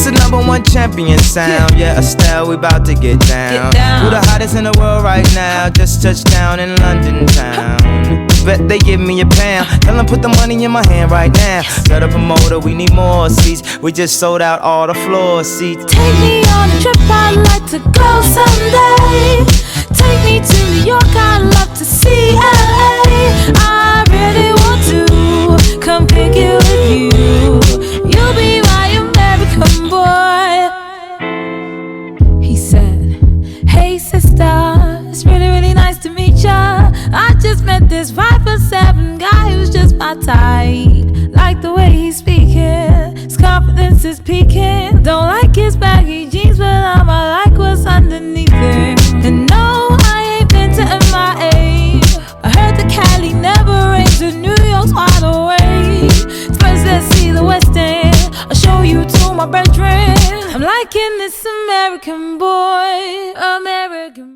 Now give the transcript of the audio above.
the #1 champion sound. Yeah, Estelle, we about to get down. Who the hottest in the world right now? Just touched down in London town. Bet they give me a pound. Tell them put the money in my hand right now. Set a promoter, we need more seats. We just sold out all the floor seats. Take me on a trip, I'd like to go someday. Take me to New York, I'd love to see LA. I really want to come pick it with you. You'll be my American boy. He said, hey sister, it's really, really nice to meet ya. I just met this 5'7" guy who's just my type. Like the way he's speaking, his confidence is peaking. Don't like his baggy jeans, but I'ma like what's underneath it. And no, I ain't been to MIA. I heard the Cali never rains, and New York's wide awake. First let's see the West End, I'll show you to my bedroom. I'm liking this American boy, American